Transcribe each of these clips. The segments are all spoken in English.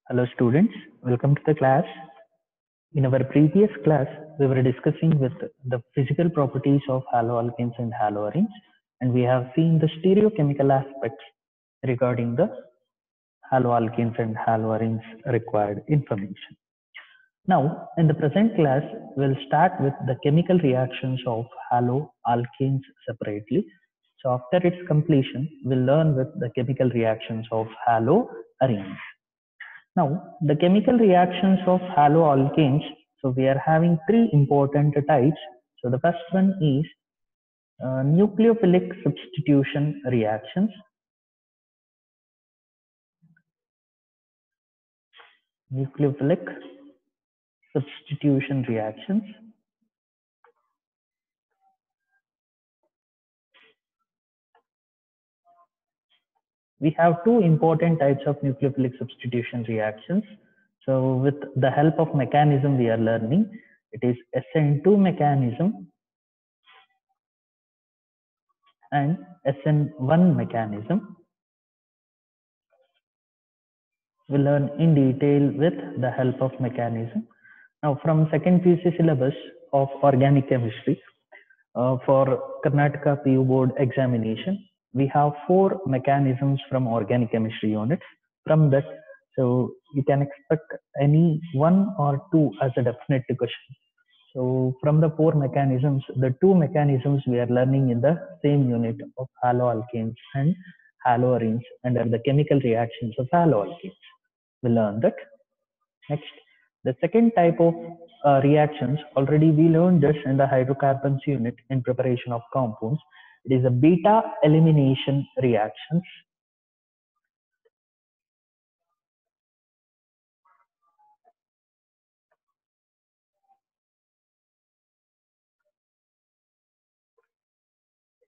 Hello students, welcome to the class. In our previous class, we were discussing with the physical properties of haloalkanes and haloarenes, and we have seen the stereochemical aspects regarding the haloalkanes and haloarenes required information. Now, in the present class, we'll start with the chemical reactions of haloalkanes separately. So after its completion, we'll learn with the chemical reactions of haloarenes. Now, the chemical reactions of haloalkanes, so we are having three important types. So the first one is nucleophilic substitution reactions. Nucleophilic substitution reactions. We have two important types of nucleophilic substitution reactions. So with the help of mechanism we are learning, it is SN2 mechanism and SN1 mechanism. We'll learn in detail with the help of mechanism. Now from second PUC syllabus of organic chemistry, for Karnataka PU board examination, we have four mechanisms from organic chemistry units. From that, so you can expect any one or two as a definite question. So from the four mechanisms, the two mechanisms we are learning in the same unit of haloalkanes and haloarenes under the chemical reactions of haloalkanes. We learn that. Next, the second type of reactions, already we learned this in the hydrocarbons unit in preparation of compounds. It is a beta elimination reactions.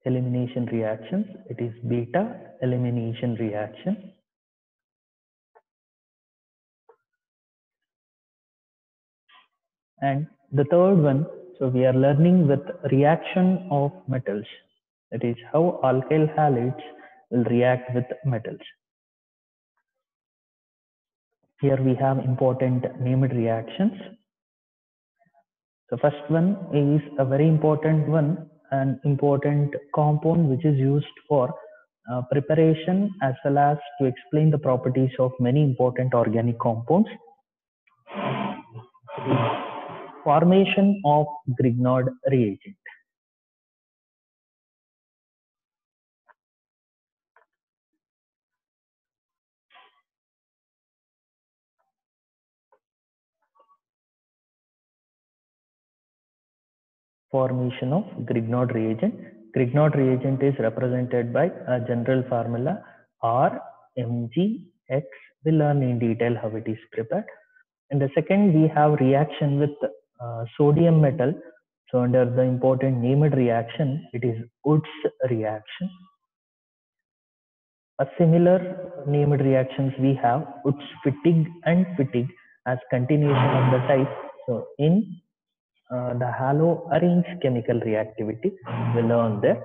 Elimination reactions. It is beta elimination reaction. And the third one, so we are learning with reaction of metals. That is how alkyl halides will react with metals. Here we have important named reactions. The first one is a very important one, an important compound which is used for preparation as well as to explain the properties of many important organic compounds. Formation of Grignard reagent. Formation of Grignard reagent. Grignard reagent is represented by a general formula RMgX. We'll learn in detail how it is prepared. And the second, we have reaction with sodium metal. So under the important named reaction, it is Woods reaction. A similar named reactions we have Woods Fittig and Fittig as continuation of the type. So in the haloarenes chemical reactivity, we learn there.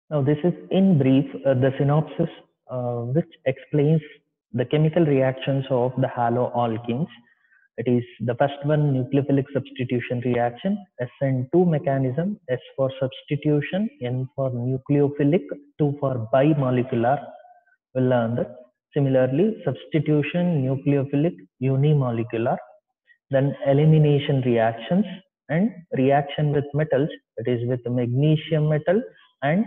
Now this is in brief the synopsis which explains the chemical reactions of the haloalkenes. It is the first one, nucleophilic substitution reaction, SN2 mechanism, S for substitution, N for nucleophilic, 2 for bimolecular. We'll learn that. Similarly, substitution, nucleophilic, unimolecular. Then elimination reactions and reaction with metals, that is with magnesium metal, and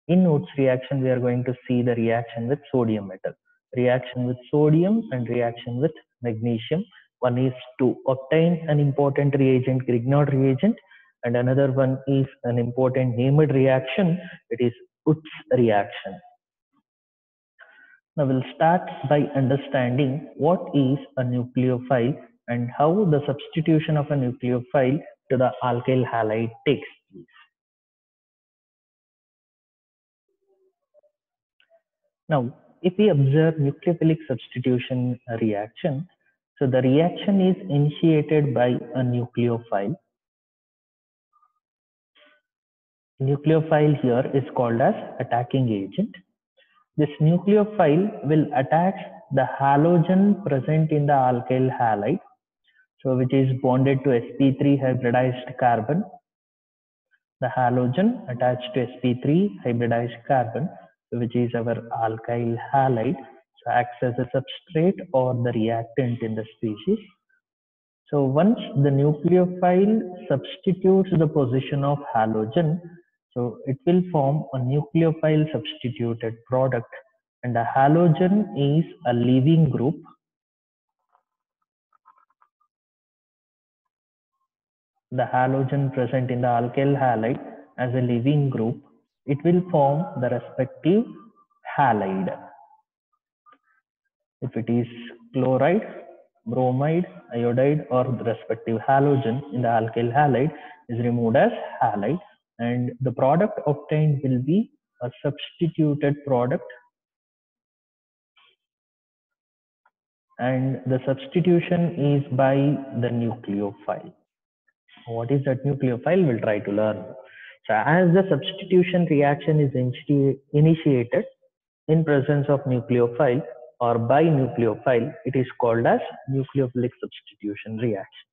in Woods reaction, we are going to see the reaction with sodium metal. Reaction with sodium and reaction with magnesium. One is to obtain an important reagent, Grignard reagent, and another one is an important named reaction. It is Woods reaction. Now we'll start by understanding what is a nucleophile and how the substitution of a nucleophile to the alkyl halide takes place. Now, if we observe nucleophilic substitution reaction, so the reaction is initiated by a nucleophile. Nucleophile here is called as attacking agent. This nucleophile will attach the halogen present in the alkyl halide, so which is bonded to sp3 hybridized carbon. The halogen attached to sp3 hybridized carbon, which is our alkyl halide, so acts as a substrate or the reactant in the species. So once the nucleophile substitutes the position of halogen, so it will form a nucleophile substituted product, and the halogen is a leaving group. The halogen present in the alkyl halide as a leaving group, it will form the respective halide. If it is chloride, bromide, iodide, or the respective halogen in the alkyl halide is removed as halide, and the product obtained will be a substituted product, and the substitution is by the nucleophile. What is that nucleophile? We'll try to learn. So as the substitution reaction is initiated in presence of nucleophile or by nucleophile, it is called as nucleophilic substitution reaction.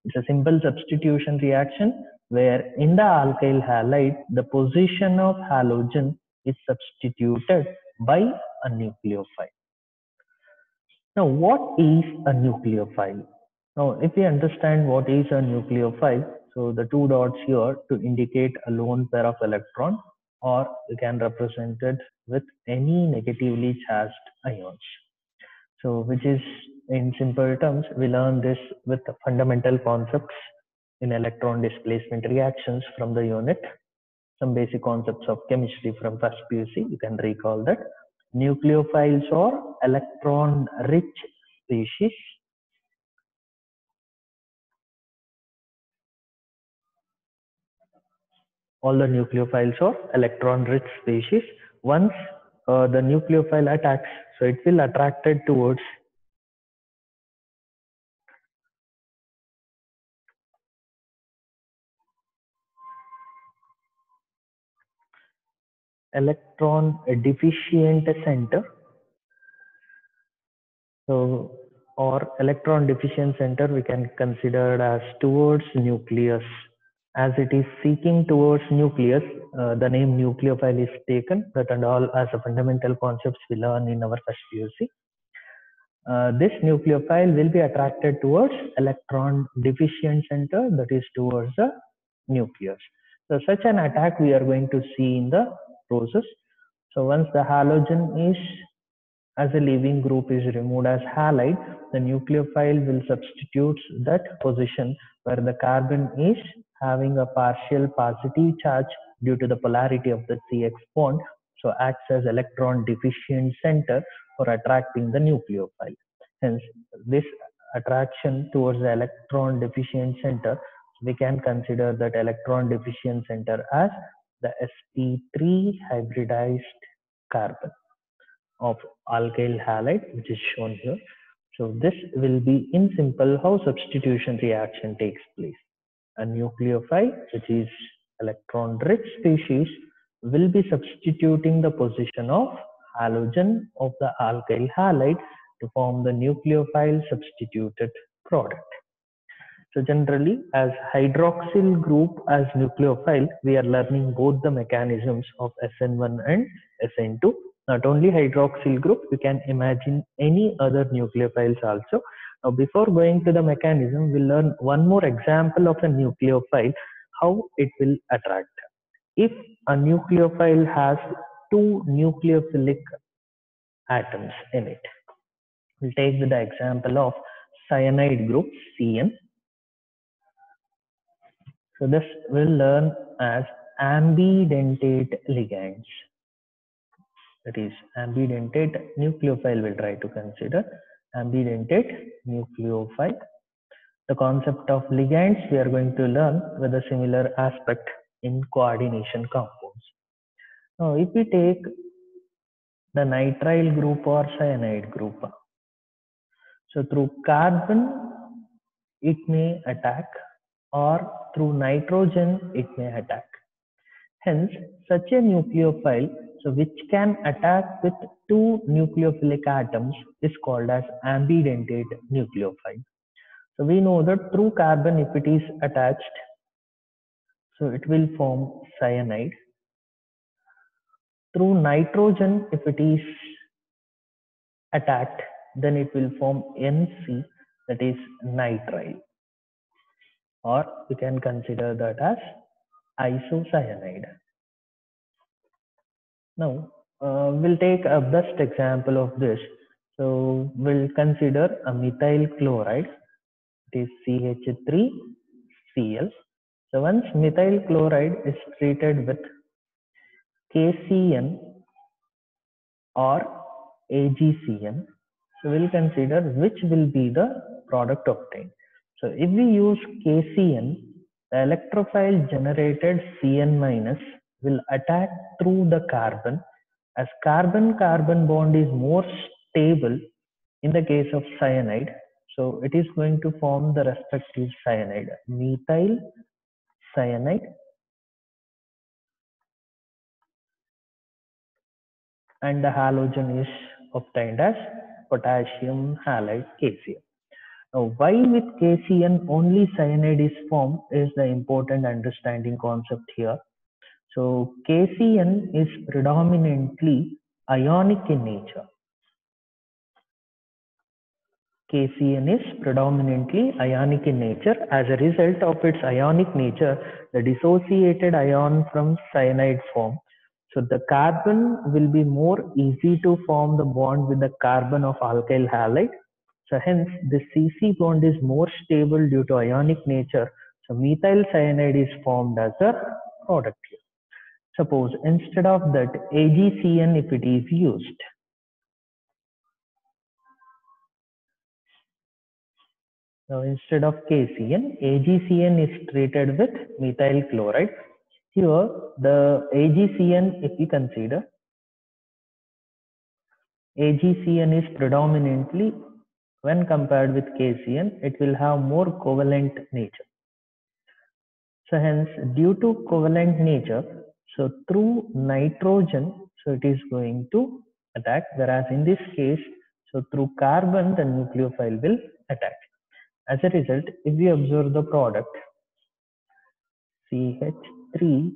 It's a simple substitution reaction where in the alkyl halide, the position of halogen is substituted by a nucleophile. Now, what is a nucleophile? Now, if we understand what is a nucleophile, so the two dots here to indicate a lone pair of electron, or we can represent it with any negatively charged ions. So, which is in simple terms, we learn this with the fundamental concepts in electron displacement reactions from the unit. Some basic concepts of chemistry from first PUC, you can recall that. Nucleophiles are electron-rich species. All the nucleophiles are electron-rich species. Once the nucleophile attacks, so it will attracted towards electron deficient center. So, or electron deficient center we can consider as towards nucleus. As it is seeking towards nucleus, the name nucleophile is taken. That and all as a fundamental concepts we learn in our first PUC. This nucleophile will be attracted towards electron deficient center, that is towards the nucleus. So such an attack we are going to see in the process. So once the halogen is as a leaving group is removed as halide, the nucleophile will substitute that position where the carbon is having a partial positive charge due to the polarity of the CX bond, so acts as electron deficient center for attracting the nucleophile. Hence, this attraction towards the electron deficient center, we can consider that electron deficient center as the sp3 hybridized carbon of alkyl halide, which is shown here. So this will be in simple how substitution reaction takes place. A nucleophile, which is electron-rich species, will be substituting the position of halogen of the alkyl halide to form the nucleophile substituted product. So generally, as hydroxyl group as nucleophile, we are learning both the mechanisms of SN1 and SN2. Not only hydroxyl group, you can imagine any other nucleophiles also. Now, before going to the mechanism, we'll learn one more example of a nucleophile, how it will attract. If a nucleophile has two nucleophilic atoms in it, we'll take the example of cyanide group, CN. So this will learn as ambidentate ligands. That is ambidentate nucleophile we'll try to consider. Ambidentate nucleophile. The concept of ligands we are going to learn with a similar aspect in coordination compounds. Now if we take the nitrile group or cyanide group, so through carbon it may attack, or through nitrogen it may attack. Hence, such a nucleophile so which can attack with two nucleophilic atoms is called as ambidentate nucleophile. So we know that through carbon, if it is attached, so it will form cyanide. Through nitrogen, if it is attacked, then it will form NC, that is nitrile, or we can consider that as isocyanide. Now, we'll take a best example of this. So we'll consider a methyl chloride, it is CH3Cl. So once methyl chloride is treated with KCN or AgCN, so we'll consider which will be the product obtained. So if we use KCN, the electrophile generated Cn minus will attack through the carbon, as carbon-carbon bond is more stable in the case of cyanide. So it is going to form the respective cyanide, methyl cyanide, and the halogen is obtained as potassium halide KCl. Now, why with KCN only cyanide is formed is the important understanding concept here. So KCN is predominantly ionic in nature. KCN is predominantly ionic in nature. As a result of its ionic nature, the dissociated ion from cyanide form. So the carbon will be more easy to form the bond with the carbon of alkyl halide. So hence the CC bond is more stable due to ionic nature. So methyl cyanide is formed as a product here. Suppose instead of that AgCN if it is used. Now instead of KCN, AgCN is treated with methyl chloride. Here the AgCN, if we consider, AgCN is predominantly, when compared with KCN, it will have more covalent nature. So hence due to covalent nature, so through nitrogen, so it is going to attack, whereas in this case, so through carbon, the nucleophile will attack. As a result, if we observe the product CH3,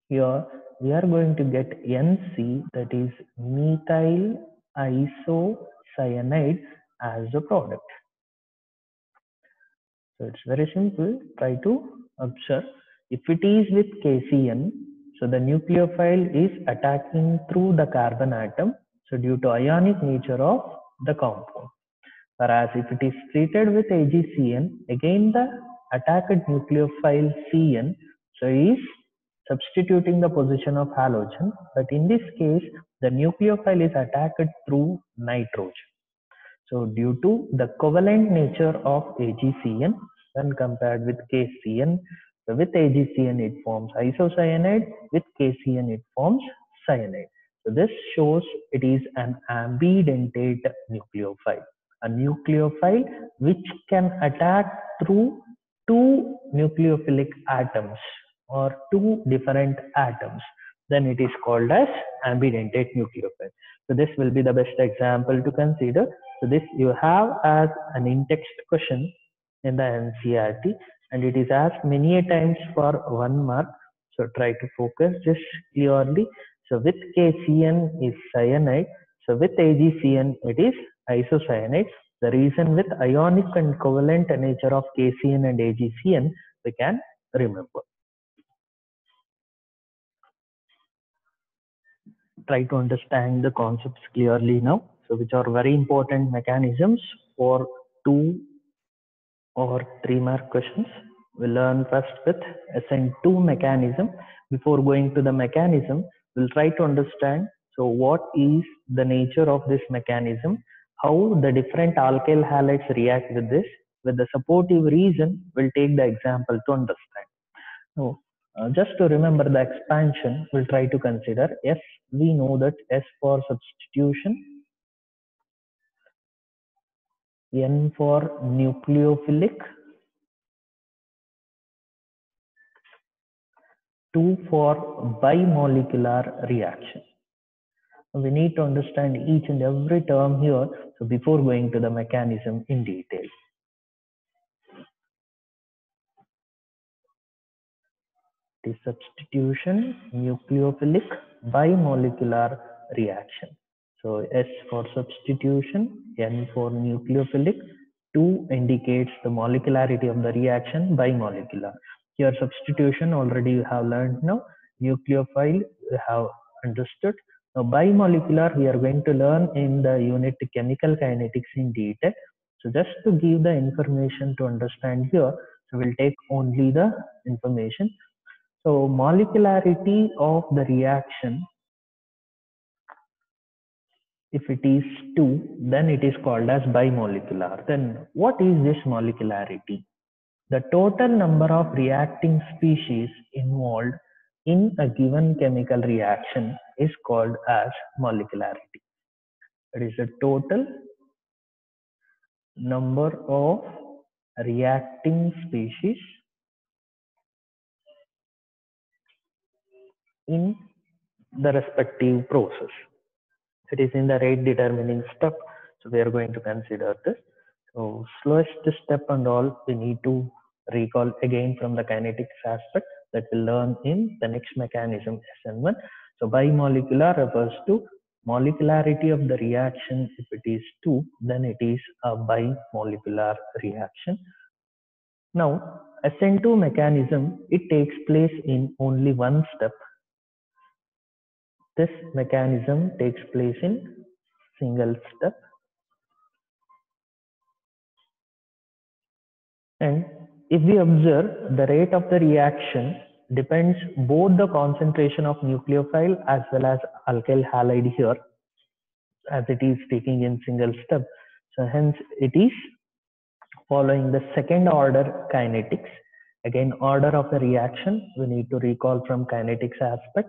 here we are going to get NC, that is methyl isocyanide, as a product. So it's very simple. Try to observe. If it is with KCN, so the nucleophile is attacking through the carbon atom, so due to ionic nature of the compound. Whereas if it is treated with AgCN, again the attacked nucleophile CN, so is substituting the position of halogen, but in this case the nucleophile is attacked through nitrogen. So due to the covalent nature of AgCN when compared with KCN, so with AgCN it forms isocyanide, with KCN it forms cyanide. So this shows it is an ambidentate nucleophile, a nucleophile which can attack through two nucleophilic atoms or two different atoms. Then it is called as ambidentate nucleophile. So this will be the best example to consider. So this you have as an in-text question in the NCERT, and it is asked many a times for 1 mark. So try to focus this clearly. So with KCN is cyanide. So with AgCN it is isocyanide. The reason with ionic and covalent nature of KCN and AgCN we can remember. Try to understand the concepts clearly now. So which are very important mechanisms for 2 or 3 mark questions. We'll learn first with SN2 mechanism. Before going to the mechanism, we'll try to understand, so what is the nature of this mechanism, how the different alkyl halides react with this. With the supportive reason, we'll take the example to understand. So, just to remember the expansion, we'll try to consider S. We know that S for substitution, N for nucleophilic, 2 for bimolecular reaction. We need to understand each and every term here, so before going to the mechanism in detail. The substitution nucleophilic bimolecular reaction. So S for substitution, N for nucleophilic, 2 indicates the molecularity of the reaction bimolecular. Here substitution already you have learned now, nucleophile you have understood. Now bimolecular we are going to learn in the unit chemical kinetics in detail. So just to give the information to understand here, so we'll take only the information. So molecularity of the reaction, if it is 2, then it is called as bimolecular. Then what is this molecularity? The total number of reacting species involved in a given chemical reaction is called as molecularity. It is the total number of reacting species in the respective process. It is in the rate determining step, so we are going to consider this. So slowest step and all we need to recall again from the kinetics aspect that we'll learn in the next mechanism SN1. So bimolecular refers to molecularity of the reaction. If it is 2, then it is a bimolecular reaction. Now SN2 mechanism, it takes place in only one step. This mechanism takes place in single step, and if we observe, the rate of the reaction depends both the concentration of nucleophile as well as alkyl halide here, as it is taking in single step. So hence it is following the second order kinetics. Again, order of the reaction we need to recall from kinetics aspect.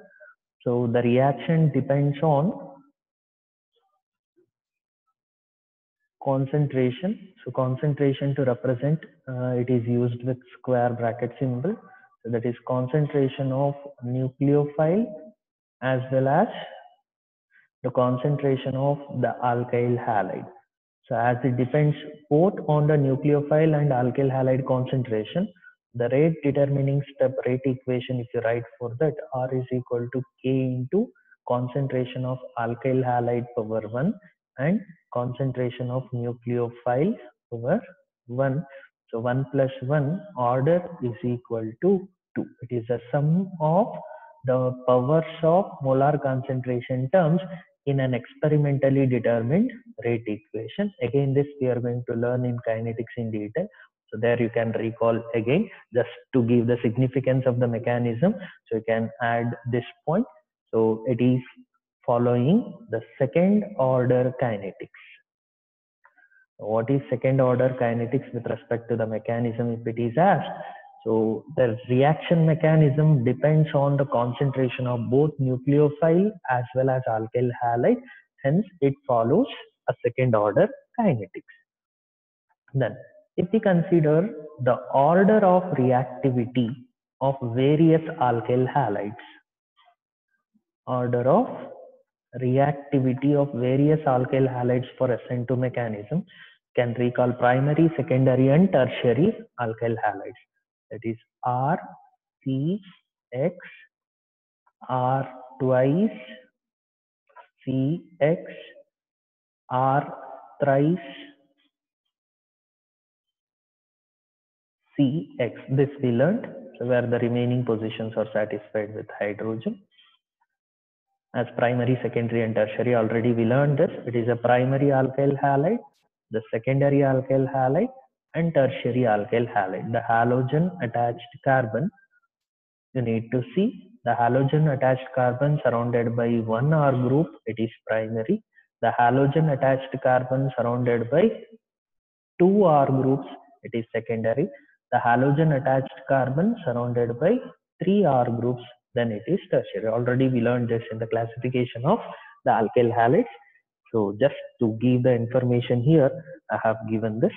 So the reaction depends on concentration. So concentration to represent, it is used with square bracket symbol. So that is concentration of nucleophile as well as the concentration of the alkyl halide. So as it depends both on the nucleophile and alkyl halide concentration, the rate determining step rate equation, if you write for that, R is equal to K into concentration of alkyl halide power 1 and concentration of nucleophile power 1. So 1 plus 1 order is equal to 2. It is a sum of the powers of molar concentration terms in an experimentally determined rate equation. Again, this we are going to learn in kinetics in detail. So there you can recall again, just to give the significance of the mechanism. So you can add this point. So it is following the second order kinetics. What is second order kinetics with respect to the mechanism if it is asked? So the reaction mechanism depends on the concentration of both nucleophile as well as alkyl halide. Hence, it follows a second order kinetics. Then, if we consider the order of reactivity of various alkyl halides, order of reactivity of various alkyl halides for SN2 mechanism, can recall primary, secondary, and tertiary alkyl halides. That is R, C, X, R twice, C, X, R thrice, C, X. This we learned, so where the remaining positions are satisfied with hydrogen. As primary, secondary, and tertiary, already we learned this. It is a primary alkyl halide, the secondary alkyl halide, and tertiary alkyl halide. The halogen attached carbon, you need to see the halogen attached carbon surrounded by one R group, it is primary. The halogen attached carbon surrounded by two R groups, it is secondary. The halogen attached carbon surrounded by three R groups, then it is tertiary. Already we learned this in the classification of the alkyl halides. So just to give the information here, I have given this.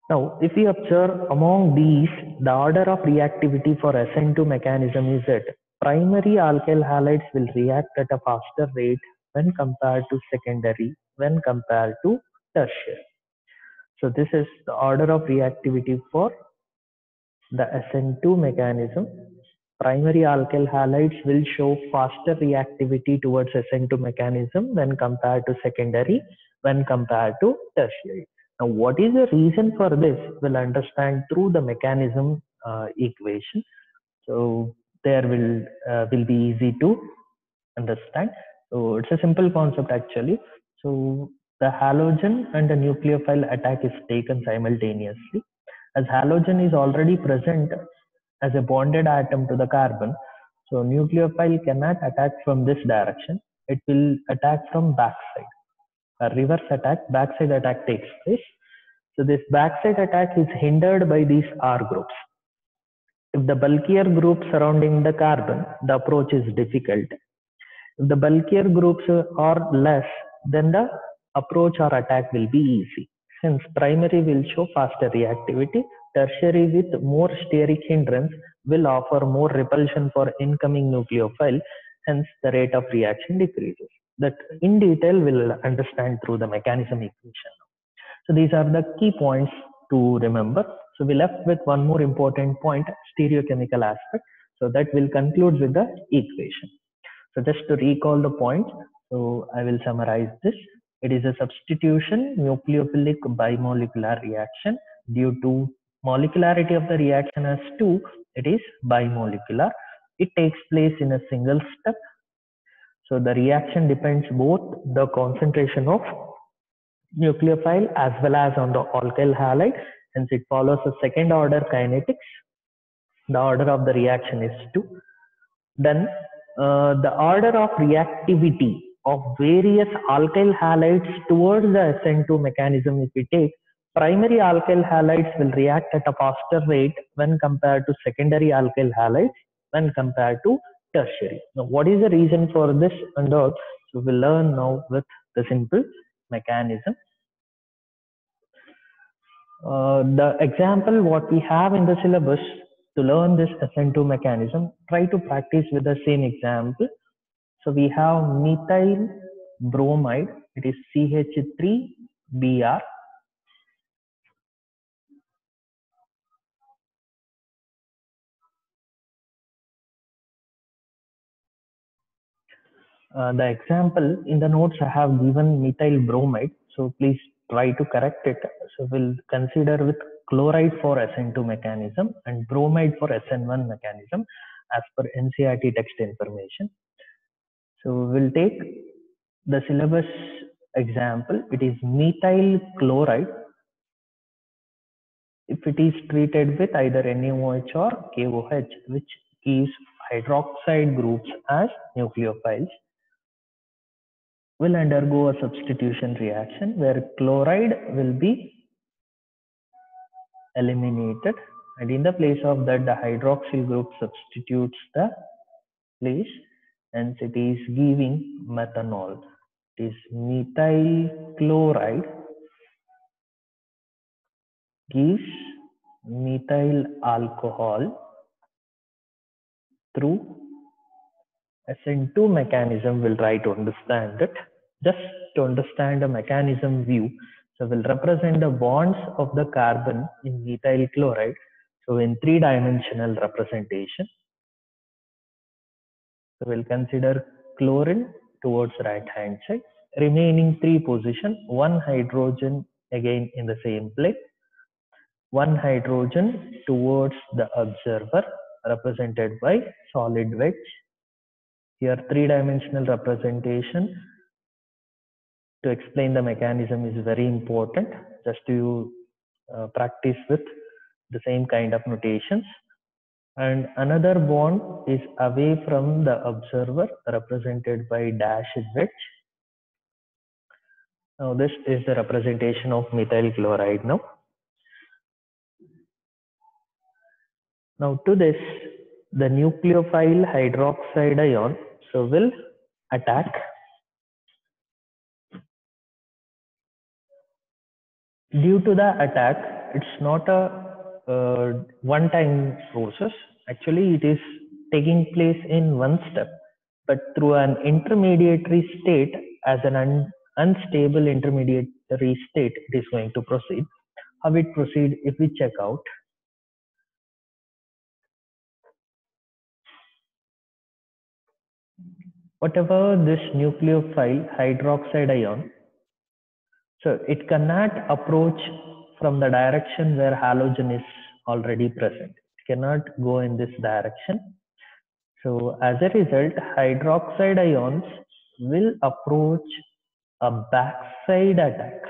Now, if we observe among these, the order of reactivity for SN2 mechanism is that primary alkyl halides will react at a faster rate when compared to secondary, when compared to tertiary. So this is the order of reactivity for the SN2 mechanism. Primary alkyl halides will show faster reactivity towards SN2 mechanism when compared to secondary, when compared to tertiary. Now, what is the reason for this? We'll understand through the mechanism equation. So there will be easy to understand. So it's a simple concept actually. So the halogen and the nucleophile attack is taken simultaneously. As halogen is already present as a bonded atom to the carbon, so nucleophile cannot attack from this direction. It will attack from backside. A reverse attack, backside attack takes place. So this backside attack is hindered by these R groups. If the bulkier group surrounding the carbon, the approach is difficult. If the bulkier groups are less, then the approach or attack will be easy. Since primary will show faster reactivity, tertiary with more steric hindrance will offer more repulsion for incoming nucleophile, hence the rate of reaction decreases. That in detail we'll understand through the mechanism equation. So these are the key points to remember. So we left with one more important point, stereochemical aspect. So that will conclude with the equation. So just to recall the points, so I will summarize this. It is a substitution nucleophilic bimolecular reaction. Due to molecularity of the reaction as 2, it is bimolecular. It takes place in a single step. So the reaction depends both the concentration of nucleophile as well as on the alkyl halide. Hence it follows a second order kinetics. The order of the reaction is 2. Then the order of reactivity of various alkyl halides towards the SN2 mechanism, if we take, primary alkyl halides will react at a faster rate when compared to secondary alkyl halides when compared to tertiary. Now, what is the reason for this and all? So we'll learn now with the simple mechanism. The example what we have in the syllabus to learn this SN2 mechanism, try to practice with the same example. So we have methyl bromide, it is CH3Br. The example in the notes I have given methyl bromide, so please try to correct it. So we'll consider with chloride for SN2 mechanism and bromide for SN1 mechanism as per NCERT text information. So we'll take the syllabus example. It is methyl chloride. If it is treated with either NaOH or KOH, which gives hydroxide groups as nucleophiles, will undergo a substitution reaction where chloride will be eliminated, and in the place of that the hydroxyl group substitutes the place, and it is giving methanol. It is methyl chloride gives methyl alcohol through SN2 mechanism. We'll try to understand it. Just to understand the mechanism view, so we'll represent the bonds of the carbon in methyl chloride. So in three-dimensional representation, so we'll consider chlorine towards right hand side, remaining three position, one hydrogen again in the same place, one hydrogen towards the observer represented by solid wedge. Here three-dimensional representation to explain the mechanism is very important, just to practice with the same kind of notations. And another bond is away from the observer represented by dashed wedge. Now this is the representation of methyl chloride now. Now to this, the nucleophile hydroxide ion so will attack. Due to the attack, it's not a one-time process. Actually, it is taking place in one step, but through an intermediary state, as an unstable intermediary state, it is going to proceed. How it proceed? If we check out, whatever this nucleophile hydroxide ion, so it cannot approach from the direction where halogen is already present. It cannot go in this direction. So as a result, hydroxide ions will approach a backside attack.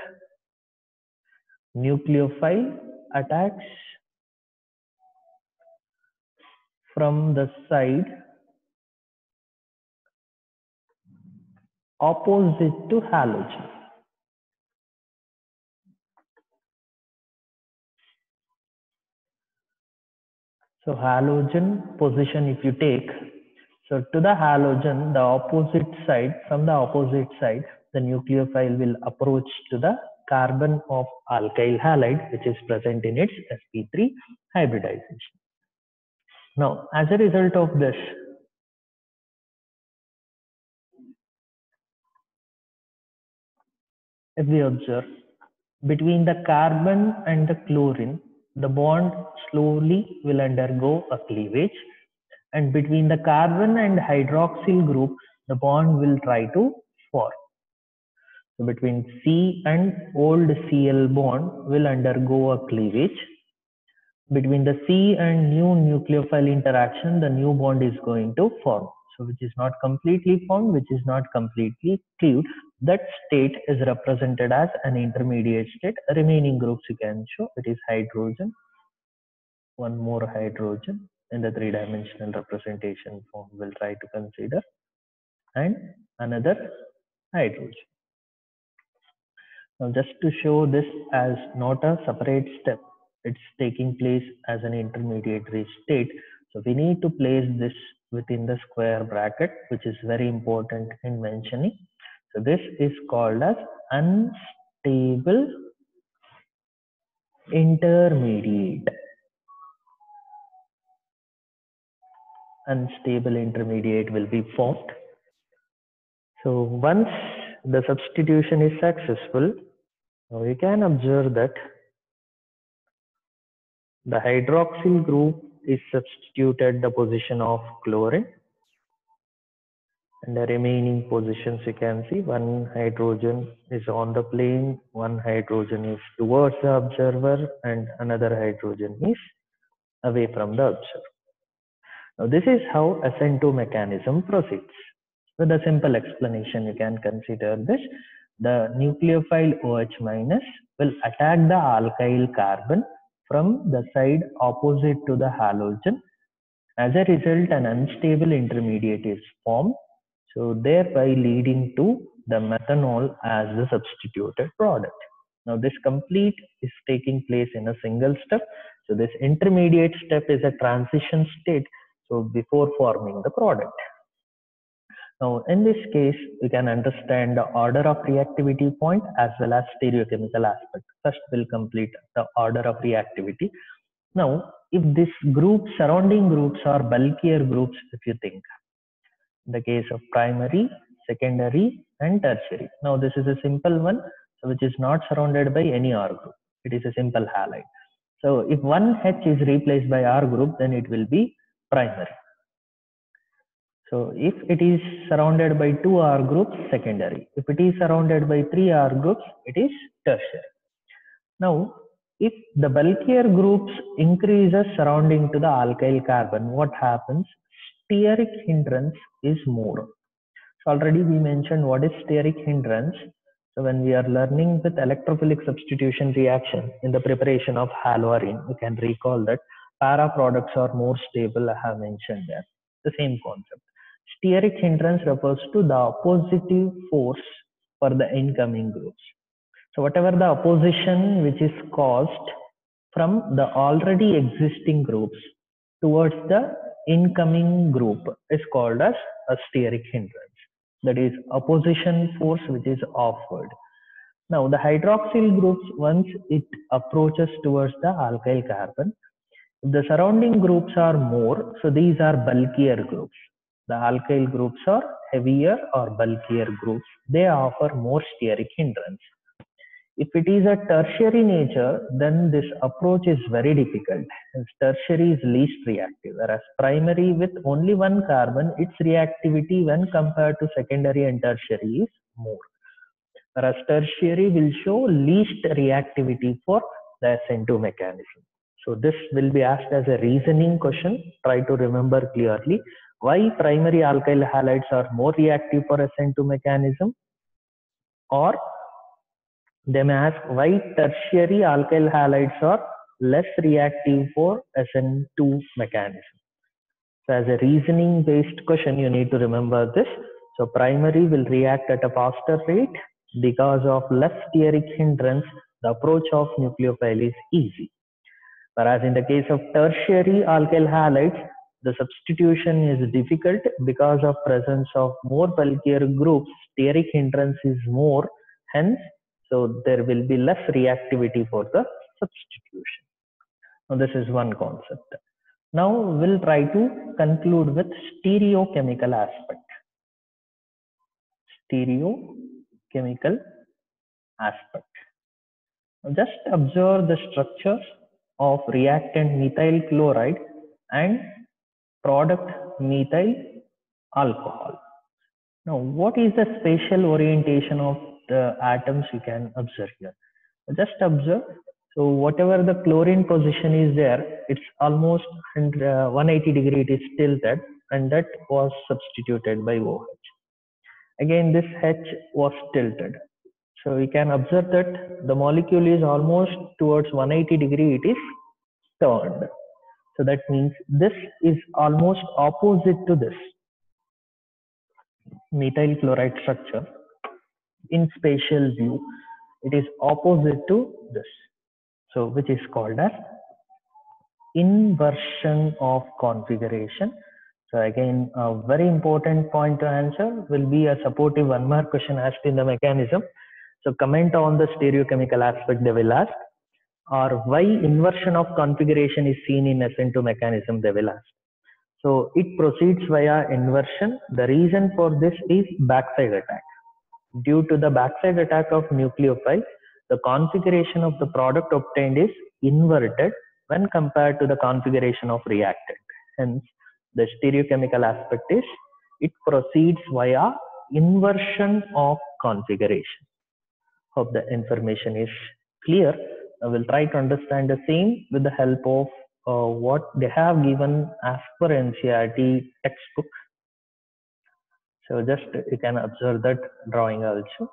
Nucleophile attacks from the side opposite to halogen. So halogen position, if you take, so to the halogen, the opposite side, from the opposite side, the nucleophile will approach to the carbon of alkyl halide, which is present in its sp3 hybridization. Now, as a result of this, if we observe, between the carbon and the chlorine, the bond slowly will undergo a cleavage, and between the carbon and hydroxyl group, the bond will try to form. So between C and old Cl bond will undergo a cleavage. Between the C and new nucleophile interaction, the new bond is going to form. So which is not completely formed, which is not completely cleaved. That state is represented as an intermediate state. Remaining groups you can show, it is hydrogen, one more hydrogen in the three-dimensional representation form we'll try to consider, and another hydrogen. Now just to show this as not a separate step, it's taking place as an intermediary state. So we need to place this within the square bracket, which is very important in mentioning. So this is called as unstable intermediate. Unstable intermediate will be formed. So once the substitution is successful, now you can observe that the hydroxyl group is substituted the position of chlorine, and the remaining positions you can see, one hydrogen is on the plane, one hydrogen is towards the observer, and another hydrogen is away from the observer. Now this is how SN2 mechanism proceeds. With a simple explanation, you can consider this. The nucleophile OH minus will attack the alkyl carbon from the side opposite to the halogen. As a result, an unstable intermediate is formed, so thereby leading to the methanol as the substituted product. Now this complete is taking place in a single step. So this intermediate step is a transition state, so before forming the product. Now, in this case, you can understand the order of reactivity point as well as stereochemical aspect. First, we'll complete the order of reactivity. Now, if this group, surrounding groups are bulkier groups, if you think, in the case of primary, secondary, and tertiary. Now, this is a simple one, which is not surrounded by any R group. It is a simple halide. So, if one H is replaced by R group, then it will be primary. So if it is surrounded by two R groups, secondary. If it is surrounded by three R groups, it is tertiary. Now, if the bulkier groups increases surrounding to the alkyl carbon, what happens? Steric hindrance is more. So already we mentioned what is steric hindrance. So when we are learning with electrophilic substitution reaction in the preparation of haloarine, you can recall that para products are more stable. I have mentioned there. The same concept. Steric hindrance refers to the oppositive force for the incoming groups. So whatever the opposition which is caused from the already existing groups towards the incoming group is called as a steric hindrance. That is opposition force which is offered. Now the hydroxyl groups, once it approaches towards the alkyl carbon, if the surrounding groups are more, so these are bulkier groups. The alkyl groups are heavier or bulkier groups. They offer more steric hindrance. If it is a tertiary nature, then this approach is very difficult. As tertiary is least reactive, whereas primary with only one carbon, its reactivity when compared to secondary and tertiary is more. Whereas tertiary will show least reactivity for the SN2 mechanism. So this will be asked as a reasoning question. Try to remember clearly why primary alkyl halides are more reactive for SN2 mechanism, or they may ask why tertiary alkyl halides are less reactive for SN2 mechanism. So as a reasoning based question, you need to remember this. So primary will react at a faster rate because of less steric hindrance. The approach of nucleophile is easy. Whereas in the case of tertiary alkyl halides, the substitution is difficult because of presence of more bulkier groups. Steric hindrance is more, hence, so there will be less reactivity for the substitution. Now this is one concept. Now we'll try to conclude with stereochemical aspect. Stereochemical aspect. Now just observe the structures of reactant methyl chloride and product methyl alcohol. Now, what is the spatial orientation of the atoms you can observe here? Just observe. So whatever the chlorine position is there, it's almost 180 degree it is tilted, and that was substituted by OH. Again, this H was tilted. So we can observe that the molecule is almost towards 180 degree it is turned. So that means this is almost opposite to this methyl chloride structure. In spatial view, it is opposite to this. So which is called as inversion of configuration. So again, a very important point to answer will be a supportive one mark question asked in the mechanism. So comment on the stereochemical aspect they will ask, or why inversion of configuration is seen in SN2 mechanism they will ask. So it proceeds via inversion. The reason for this is backside attack. Due to the backside attack of nucleophile, the configuration of the product obtained is inverted when compared to the configuration of reactant. Hence, the stereochemical aspect is it proceeds via inversion of configuration. Hope the information is clear. I will try to understand the same with the help of what they have given as per NCERT textbook. So just you can observe that drawing also.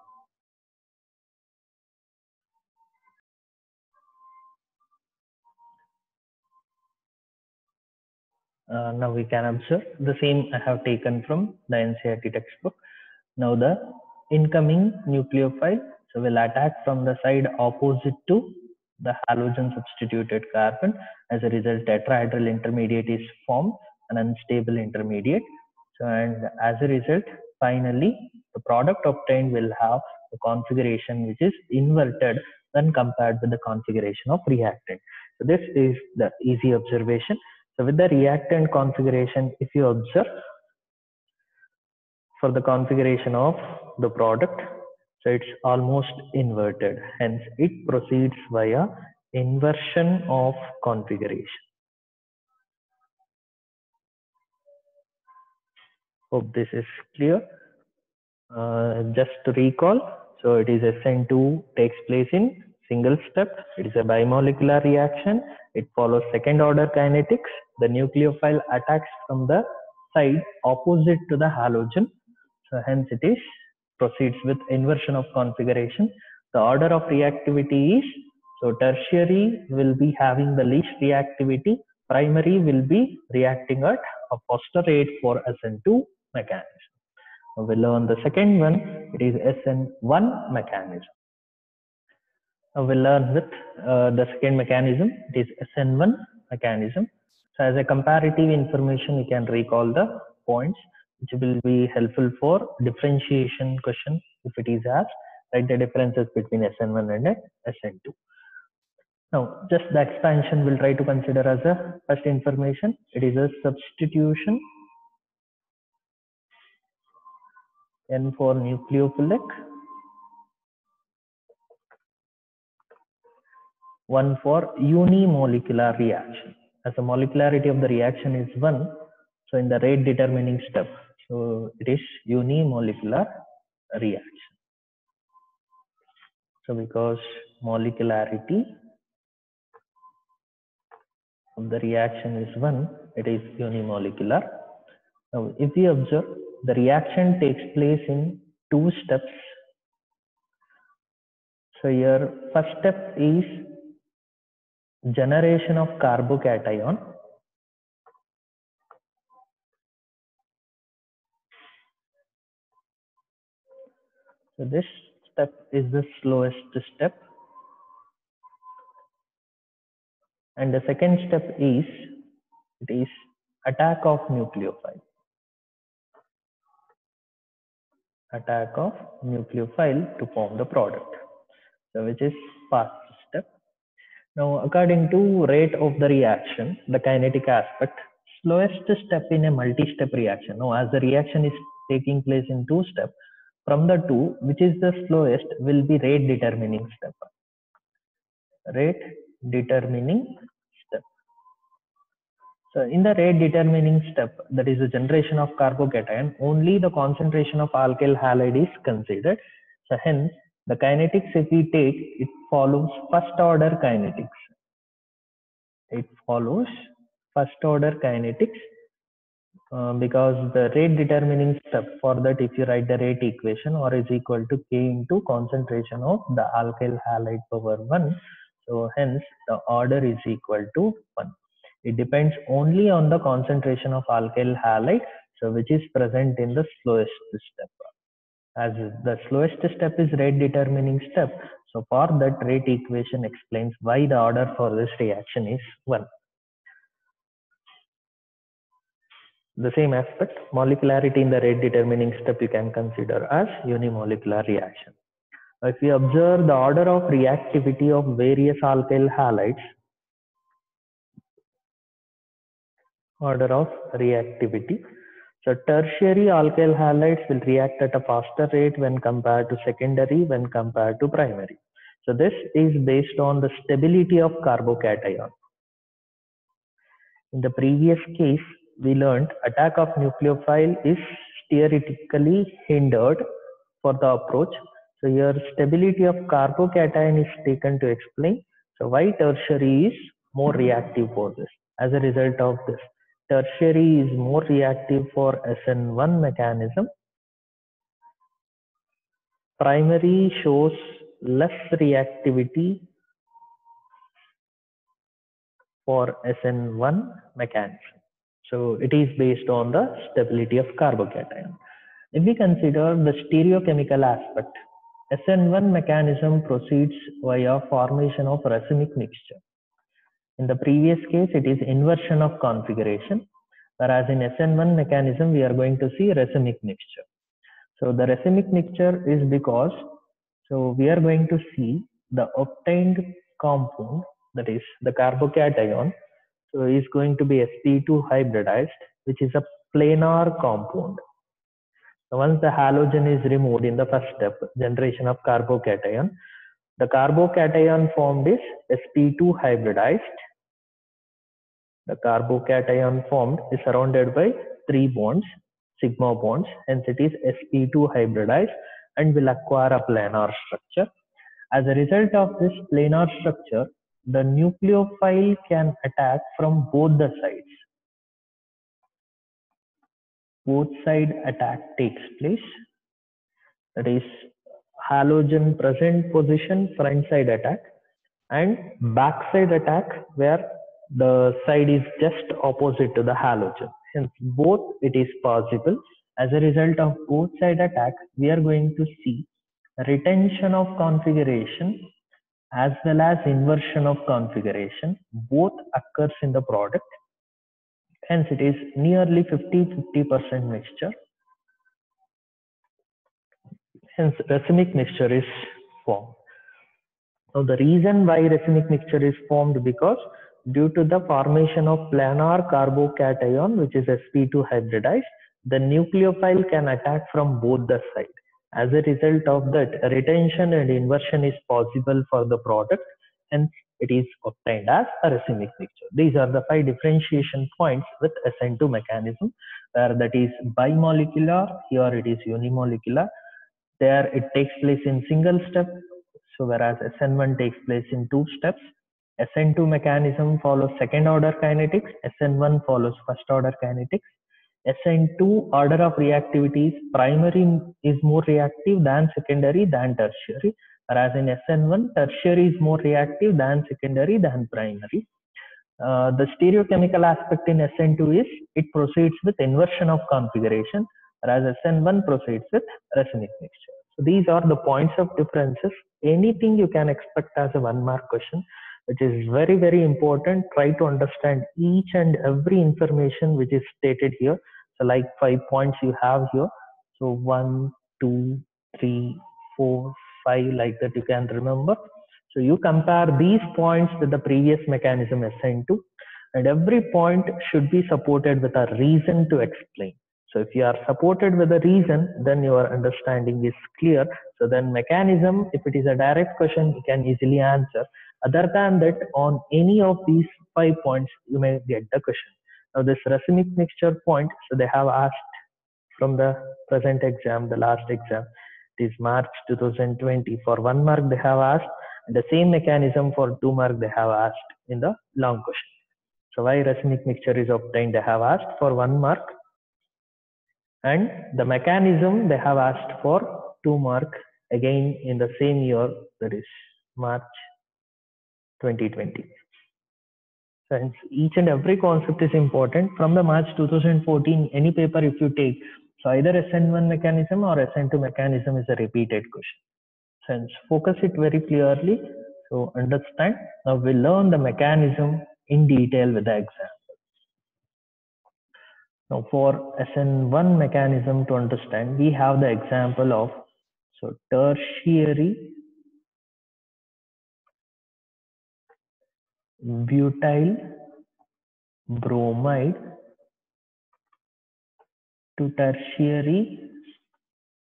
Now we can observe the same I have taken from the NCERT textbook. Now the incoming nucleophile, so will attack from the side opposite to the halogen substituted carbon. As a result, tetrahedral intermediate is formed, an unstable intermediate. So and as a result, finally the product obtained will have a configuration which is inverted when compared with the configuration of reactant. So this is the easy observation. So with the reactant configuration, if you observe for the configuration of the product, so it's almost inverted. Hence, it proceeds via inversion of configuration. Hope this is clear. Just to recall, so it is SN2 takes place in single step. It is a bimolecular reaction. It follows second order kinetics. The nucleophile attacks from the side opposite to the halogen. So hence it is proceeds with inversion of configuration. The order of reactivity is, so tertiary will be having the least reactivity. Primary will be reacting at a faster rate for SN2 mechanism. We learn the second one, it is SN1 mechanism. We learn with the second mechanism, it is SN1 mechanism. So as a comparative information, you can recall the points which will be helpful for differentiation question if it is asked. write the differences between SN1 and SN2. Now, just the expansion we'll try to consider as a first information. It is a substitution N for nucleophilic, 1 for unimolecular reaction. As the molecularity of the reaction is 1, so in the rate determining step, so it is unimolecular reaction. So because molecularity of the reaction is 1, it is unimolecular. Now, if we observe, the reaction takes place in 2 steps. So your first step is generation of carbocation. So this step is the slowest step. And the second step is, it is attack of nucleophile. Attack of nucleophile to form the product. So which is fast step. Now, according to rate of the reaction, the kinetic aspect, slowest step in a multi-step reaction. Now, as the reaction is taking place in 2 steps, from the 2, which is the slowest, will be rate determining step. Rate determining step. So, in the rate determining step, that is the generation of carbocation, only the concentration of alkyl halide is considered. So, hence, the kinetics, if we take, it follows first order kinetics. It follows first order kinetics because the rate determining step, for that if you write the rate equation, R is equal to K into concentration of the alkyl halide power 1. So hence the order is equal to 1. It depends only on the concentration of alkyl halide, so which is present in the slowest step. As the slowest step is rate determining step, so for that rate equation explains why the order for this reaction is 1. The same aspect, molecularity in the rate determining step, you can consider as unimolecular reaction. If we observe the order of reactivity of various alkyl halides, order of reactivity. So tertiary alkyl halides will react at a faster rate when compared to secondary, when compared to primary. So this is based on the stability of carbocation. In the previous case, we learned attack of nucleophile is theoretically hindered for the approach. So here stability of carbocation is taken to explain. So why tertiary is more reactive for this. As a result of this, tertiary is more reactive for SN1 mechanism. Primary shows less reactivity for SN1 mechanism. So it is based on the stability of carbocation. If we consider the stereochemical aspect, SN1 mechanism proceeds via formation of racemic mixture. In the previous case, it is inversion of configuration, whereas in SN1 mechanism, we are going to see racemic mixture. So the racemic mixture is because, so we are going to see the obtained compound, that is the carbocation, so is going to be sp2 hybridized, which is a planar compound. So once the halogen is removed in the first step, generation of carbocation, the carbocation formed is sp2 hybridized. The carbocation formed is surrounded by 3 bonds, sigma bonds, hence it is sp2 hybridized and will acquire a planar structure. As a result of this planar structure, the nucleophile can attack from both the sides. Both side attack takes place. That is halogen present position, front side attack, and back side attack where the side is just opposite to the halogen. Hence both it is possible. As a result of both side attack, we are going to see retention of configuration as well as inversion of configuration. Both occurs in the product. Hence it is nearly 50% mixture. Hence, racemic mixture is formed. Now, the reason why racemic mixture is formed because due to the formation of planar carbocation, which is sp2 hybridized, the nucleophile can attack from both the sides. As a result of that, retention and inversion is possible for the product, hence it is obtained as a racemic mixture. These are the 5 differentiation points with SN2 mechanism, where that is bimolecular, here it is unimolecular. There it takes place in single step, so whereas SN1 takes place in 2 steps. SN2 mechanism follows second order kinetics, SN1 follows first order kinetics. SN2 order of reactivity is primary is more reactive than secondary than tertiary, whereas in SN1 tertiary is more reactive than secondary than primary. The stereochemical aspect in SN2 is it proceeds with inversion of configuration, whereas SN1 proceeds with racemic mixture. So these are the points of differences. Anything you can expect as a 1-mark question, which is very, very important. Try to understand each and every information which is stated here. So like 5 points you have here. So 1, 2, 3, 4, 5, like that you can remember. So you compare these points with the previous mechanism SN2, and every point should be supported with a reason to explain. So if you are supported with a reason, then your understanding is clear. So then mechanism, if it is a direct question, you can easily answer. Other than that, on any of these 5 points, you may get the question. Now this racemic mixture point, so they have asked from the present exam, the last exam, it is March 2020. For 1 mark they have asked, and the same mechanism for 2 mark they have asked in the long question. So why racemic mixture is obtained, they have asked for 1 mark, and the mechanism they have asked for 2 mark again in the same year, that is March 2020. So each and every concept is important. From the March 2014, any paper if you take, so either SN1 mechanism or SN2 mechanism is a repeated question. Hence, focus it very clearly. So understand. Now we'll learn the mechanism in detail with the example. Now for SN1 mechanism to understand, we have the example of tertiary butyl bromide to tertiary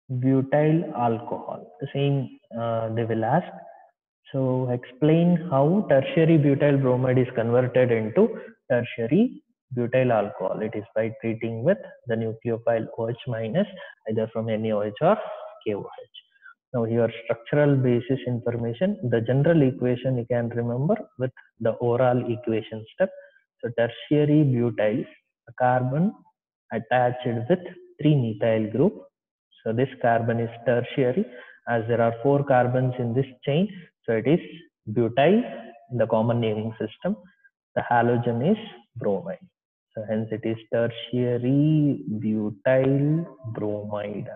butyl alcohol. The same they will ask. So explain how tertiary butyl bromide is converted into tertiary butyl alcohol. It is by treating with the nucleophile OH minus either from NaOH or KOH. Now here structural basis information, the general equation you can remember with the oral equation step. So tertiary butyl, a carbon attached with 3-methyl group. So this carbon is tertiary as there are 4 carbons in this chain. So it is butyl in the common naming system. The halogen is bromide. So hence it is tertiary butyl bromide.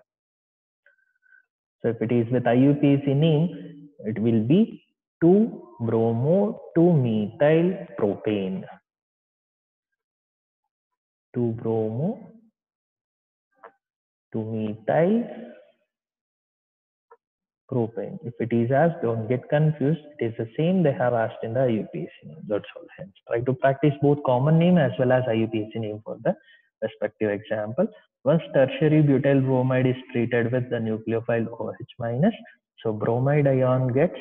So if it is with IUPAC name, it will be 2-bromo-2-methyl propane. 2-bromo-2-methyl propane. If it is asked, don't get confused. It is the same they have asked in the IUPAC name. That's all. Hence, try to practice both common name as well as IUPAC name for the respective example. Once tertiary butyl bromide is treated with the nucleophile OH minus, so bromide ion gets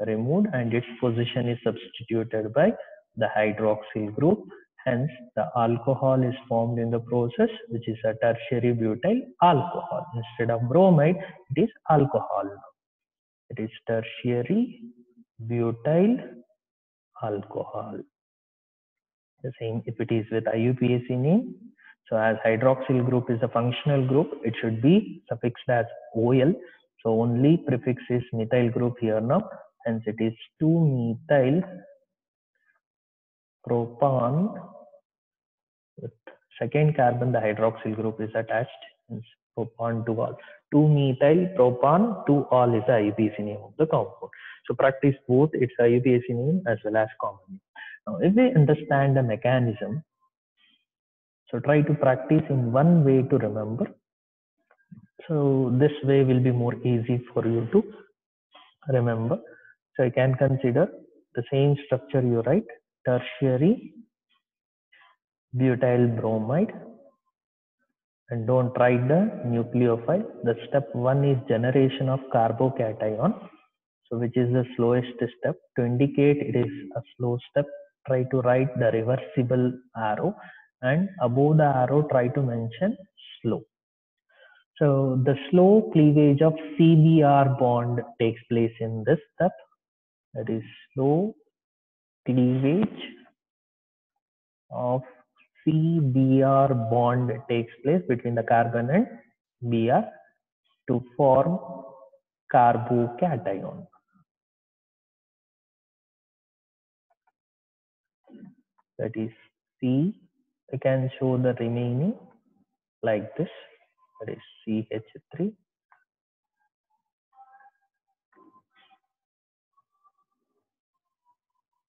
removed and its position is substituted by the hydroxyl group. Hence, the alcohol is formed in the process, which is a tertiary butyl alcohol. Instead of bromide, it is alcohol. It is tertiary butyl alcohol. The same if it is with IUPAC name. So as hydroxyl group is a functional group, it should be suffixed as OL. So only prefix is methyl group here now. Hence it is 2-methyl propan with second carbon, the hydroxyl group is attached. Hence propan 2-ol. 2-methyl propan 2-ol is the IUPAC name of the compound. So practice both its IUPAC name as well as common name. Now if we understand the mechanism, so try to practice in one way to remember. So this way will be more easy for you to remember. So I can consider the same structure you write, tertiary butyl bromide, and don't write the nucleophile. The step 1 is generation of carbocation. So which is the slowest step. To indicate it is a slow step, try to write the reversible arrow, and above the arrow try to mention slow. So the slow cleavage of CBr bond takes place in this step. That is slow cleavage of CBr bond takes place between the carbon and Br to form carbocation. That is C. I can show the remaining like this. That is CH3.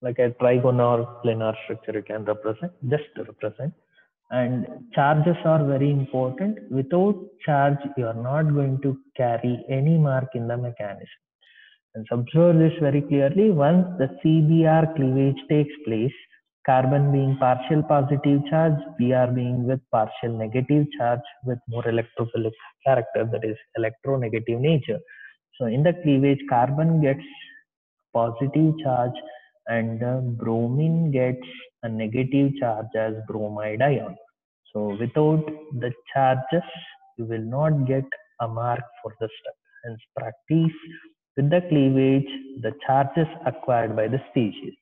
Like a trigonal planar structure, you can represent, just to represent. And charges are very important. Without charge, you are not going to carry any mark in the mechanism. And observe this very clearly. Once the CBr cleavage takes place, carbon being partial positive charge, Br being with partial negative charge with more electrophilic character, that is electronegative nature. So in the cleavage, carbon gets positive charge and the bromine gets a negative charge as bromide ion. So without the charges, you will not get a mark for the step. Hence, practice with the cleavage, the charges acquired by the species.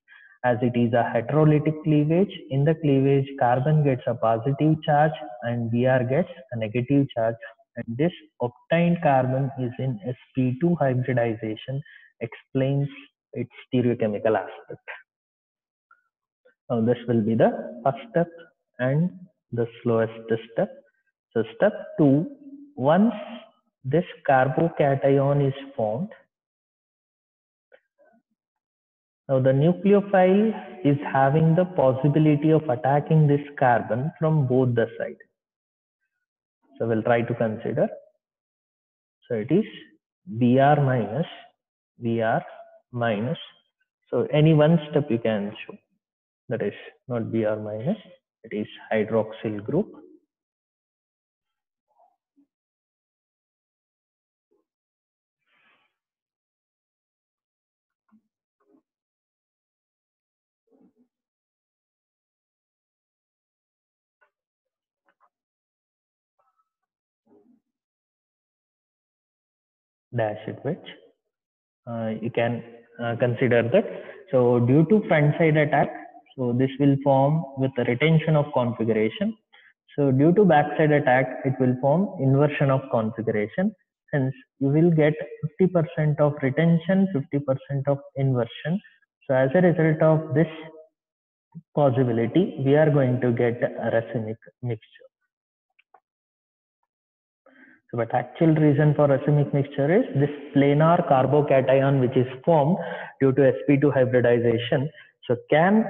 As it is a heterolytic cleavage, in the cleavage, carbon gets a positive charge and Br gets a negative charge. And this obtained carbon is in sp2 hybridization, explains its stereochemical aspect. Now this will be the first step and the slowest step. So step 2, once this carbocation is formed, now the nucleophile is having the possibility of attacking this carbon from both the sides. So we'll try to consider. So it is Br minus, Br minus. So any one step you can show. That is not Br minus, it is hydroxyl group. Dash it which you can consider that. So due to front side attack, so this will form with the retention of configuration. So due to backside attack, it will form inversion of configuration. Hence, you will get 50% of retention, 50% of inversion. So as a result of this possibility, we are going to get a racemic mixture. So, but actual reason for racemic mixture is this planar carbocation which is formed due to sp2 hybridization. So can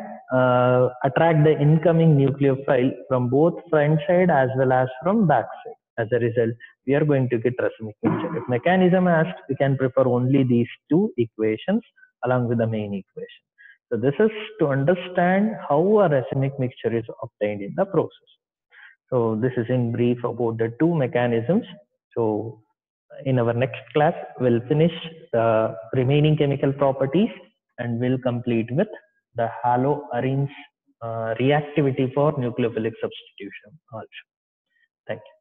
attract the incoming nucleophile from both front side as well as from back side. As a result, we are going to get racemic mixture. If mechanism asked, we can prefer only these two equations along with the main equation. So this is to understand how a racemic mixture is obtained in the process. So this is in brief about the two mechanisms. So in our next class, we'll finish the remaining chemical properties and we'll complete with the haloarenes reactivity for nucleophilic substitution also. Thank you.